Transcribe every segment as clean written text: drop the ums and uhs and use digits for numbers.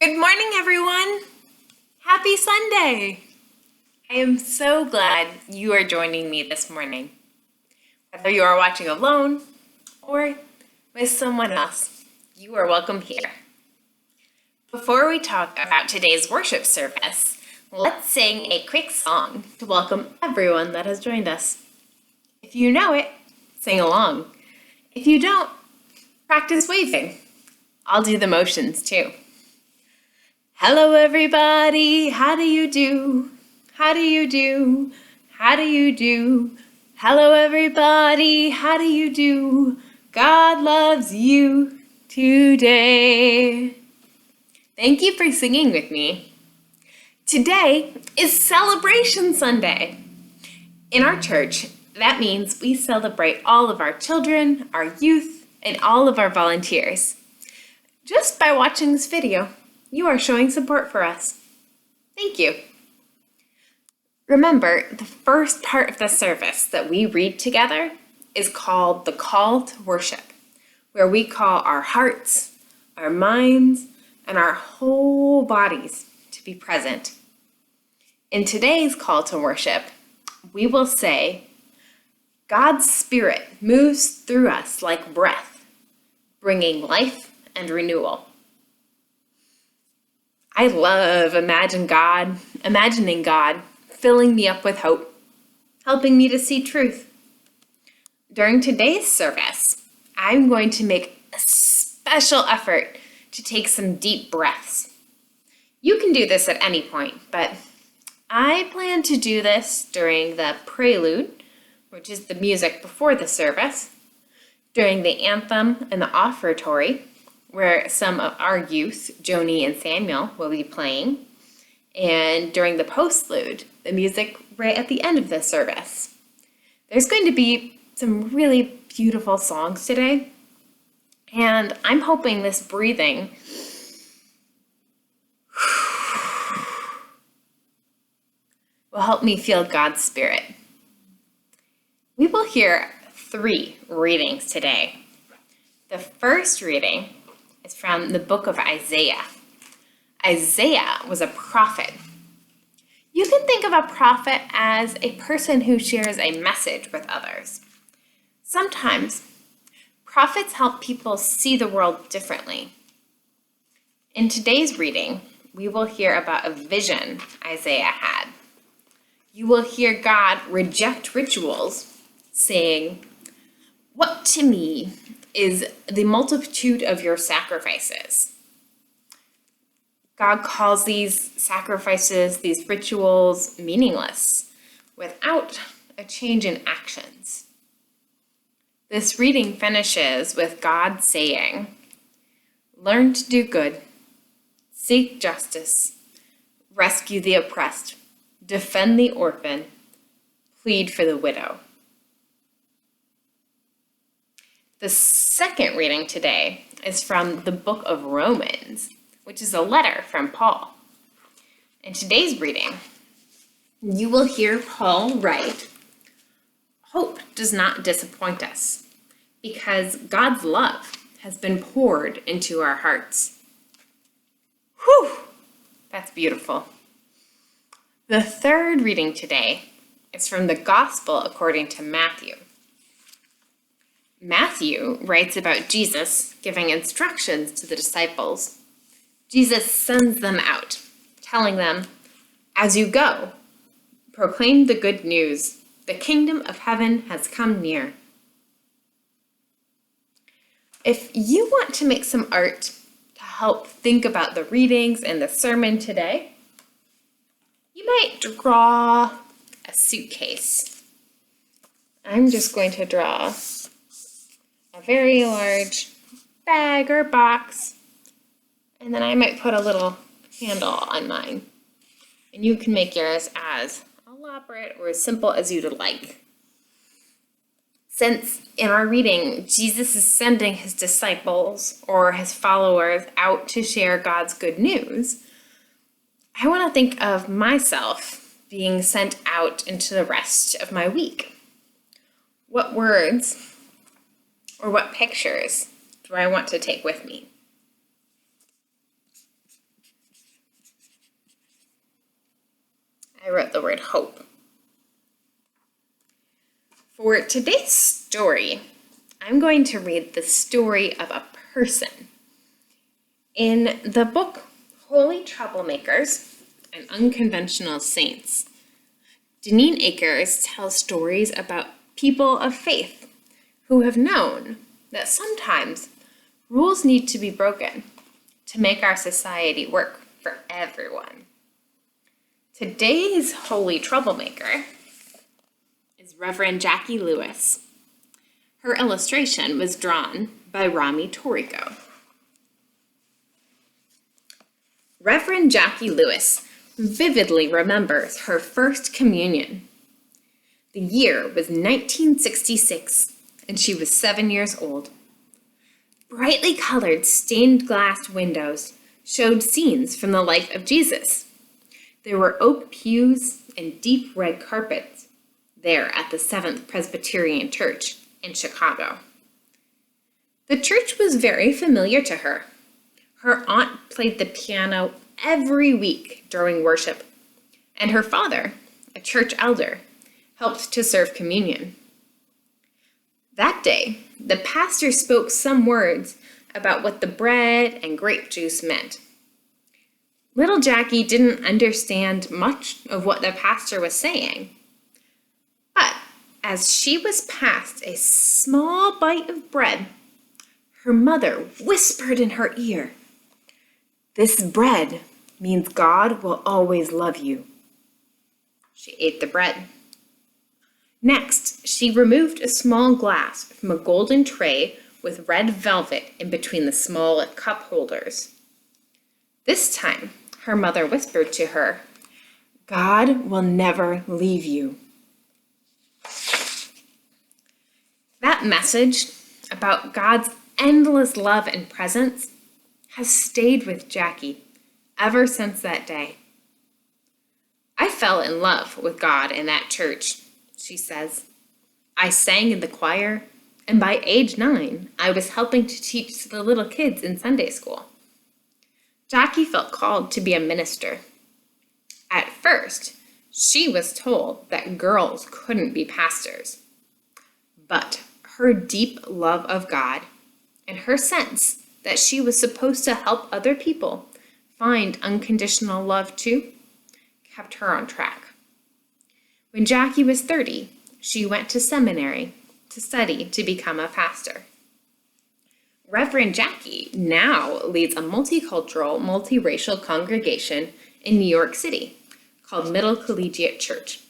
Good morning, everyone. Happy Sunday. I am so glad you are joining me this morning. Whether you are watching alone or with someone else, you are welcome here. Before we talk about today's worship service, let's sing a quick song to welcome everyone that has joined us. If you know it, sing along. If you don't, practice waving. I'll do the motions too. Hello everybody, how do you do? How do you do? How do you do? Hello everybody, how do you do? God loves you today. Thank you for singing with me. Today is Celebration Sunday. In our church, that means we celebrate all of our children, our youth, and all of our volunteers. Just by watching this video, you are showing support for us. Thank you. Remember, the first part of the service that we read together is called the call to worship, where we call our hearts, our minds, and our whole bodies to be present. In today's call to worship, we will say, God's Spirit moves through us like breath, bringing life and renewal. I love imagining God filling me up with hope, helping me to see truth. During today's service, I'm going to make a special effort to take some deep breaths. You can do this at any point, but I plan to do this during the prelude, which is the music before the service, during the anthem and the offertory, where some of our youth, Joni and Samuel, will be playing, and during the postlude, the music right at the end of the service. There's going to be some really beautiful songs today, and I'm hoping this breathing will help me feel God's Spirit. We will hear 3 readings today. The first reading is from the book of Isaiah. Isaiah was a prophet. You can think of a prophet as a person who shares a message with others. Sometimes, prophets help people see the world differently. In today's reading, we will hear about a vision Isaiah had. You will hear God reject rituals, saying, "What to me is the multitude of your sacrifices?" God calls these sacrifices, these rituals, meaningless, without a change in actions. This reading finishes with God saying, "Learn to do good, seek justice, rescue the oppressed, defend the orphan, plead for the widow." The second reading today is from the book of Romans, which is a letter from Paul. In today's reading, you will hear Paul write, "Hope does not disappoint us, because God's love has been poured into our hearts." Whew, that's beautiful. The third reading today is from the Gospel according to Matthew. Matthew writes about Jesus giving instructions to the disciples. Jesus sends them out, telling them, "As you go, proclaim the good news. The kingdom of heaven has come near." If you want to make some art to help think about the readings and the sermon today, you might draw a suitcase. I'm just going to draw a very large bag or box, and then I might put a little handle on mine. And you can make yours as elaborate or as simple as you'd like. Since in our reading, Jesus is sending his disciples or his followers out to share God's good news, I want to think of myself being sent out into the rest of my week. What words or what pictures do I want to take with me? I wrote the word hope. For today's story, I'm going to read the story of a person. In the book Holy Troublemakers and Unconventional Saints, Daneen Akers tells stories about people of faith who have known that sometimes rules need to be broken to make our society work for everyone. Today's holy troublemaker is Reverend Jacqui Lewis. Her illustration was drawn by Rommy Torrico. Reverend Jacqui Lewis vividly remembers her first communion. The year was 1966, and she was 7 years old. Brightly colored stained glass windows showed scenes from the life of Jesus. There were oak pews and deep red carpets there at the Seventh Presbyterian Church in Chicago. The church was very familiar to her. Her aunt played the piano every week during worship, and her father, a church elder, helped to serve communion. That day, the pastor spoke some words about what the bread and grape juice meant. Little Jacqui didn't understand much of what the pastor was saying, but as she was passed a small bite of bread, her mother whispered in her ear, "This bread means God will always love you." She ate the bread. Next, she removed a small glass from a golden tray with red velvet in between the small cup holders. This time, her mother whispered to her, "God will never leave you." That message about God's endless love and presence has stayed with Jacqui ever since that day. "I fell in love with God in that church," she says. "I sang in the choir, and by age 9, I was helping to teach the little kids in Sunday school." Jacqui felt called to be a minister. At first, she was told that girls couldn't be pastors. But her deep love of God and her sense that she was supposed to help other people find unconditional love too kept her on track. When Jacqui was 30, she went to seminary to study to become a pastor. Reverend Jacqui now leads a multicultural, multiracial congregation in New York City called Middle Collegiate Church.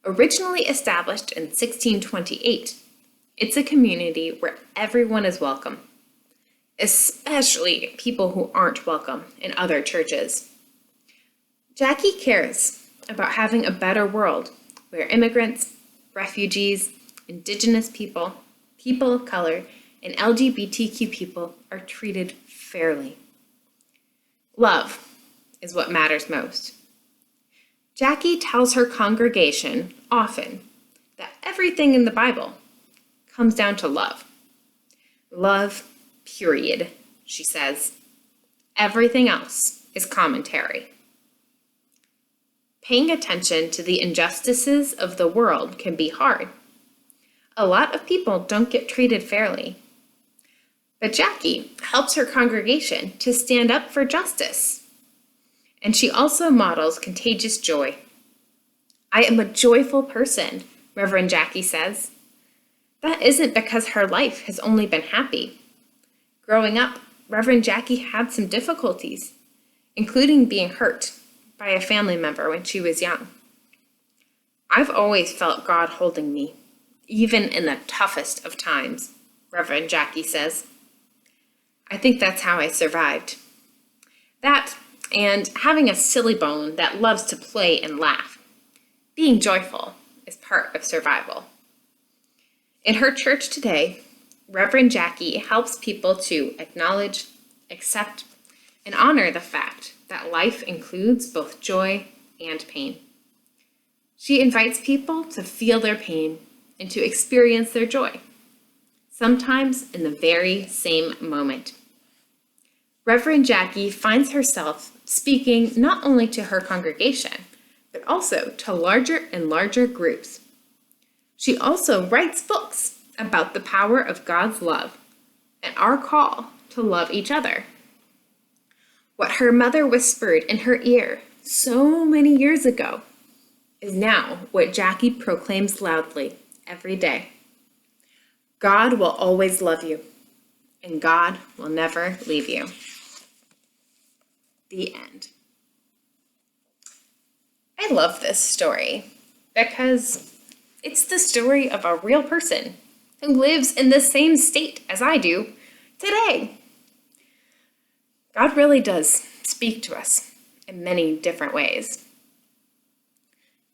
Originally established in 1628, it's a community where everyone is welcome, especially people who aren't welcome in other churches. Jacqui cares about having a better world where immigrants, refugees, indigenous people, people of color, and LGBTQ people are treated fairly. Love is what matters most. Jacqui tells her congregation often that everything in the Bible comes down to love. Love, period, she says. Everything else is commentary. Paying attention to the injustices of the world can be hard. A lot of people don't get treated fairly. But Jacqui helps her congregation to stand up for justice. And she also models contagious joy. "I am a joyful person," Reverend Jacqui says. That isn't because her life has only been happy. Growing up, Reverend Jacqui had some difficulties, including being hurt by a family member when she was young. "I've always felt God holding me, even in the toughest of times," Reverend Jacqui says. "I think that's how I survived." That and having a silly bone that loves to play and laugh. Being joyful is part of survival. In her church today, Reverend Jacqui helps people to acknowledge, accept, and honor the fact that life includes both joy and pain. She invites people to feel their pain and to experience their joy, sometimes in the very same moment. Reverend Jacqui finds herself speaking not only to her congregation, but also to larger and larger groups. She also writes books about the power of God's love and our call to love each other. What her mother whispered in her ear so many years ago is now what Jacqui proclaims loudly every day. God will always love you, and God will never leave you. The end. I love this story because it's the story of a real person who lives in the same state as I do today. God really does speak to us in many different ways.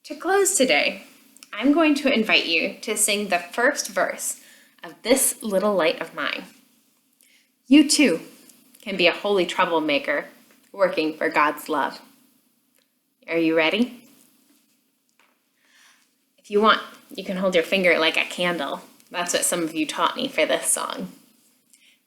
To close today, I'm going to invite you to sing the first verse of This Little Light of Mine. You too can be a holy troublemaker working for God's love. Are you ready? If you want, you can hold your finger like a candle. That's what some of you taught me for this song.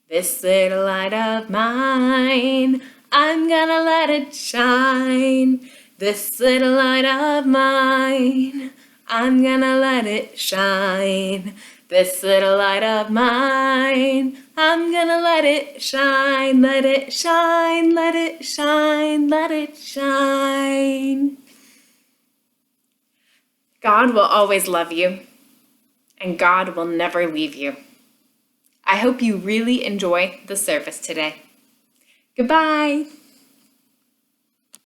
This little light of mine, I'm gonna let it shine. This little light of mine, I'm gonna let it shine. This little light of mine, I'm gonna let it shine. Let it shine, let it shine, let it shine. God will always love you, and God will never leave you. I hope you really enjoy the service today. Goodbye.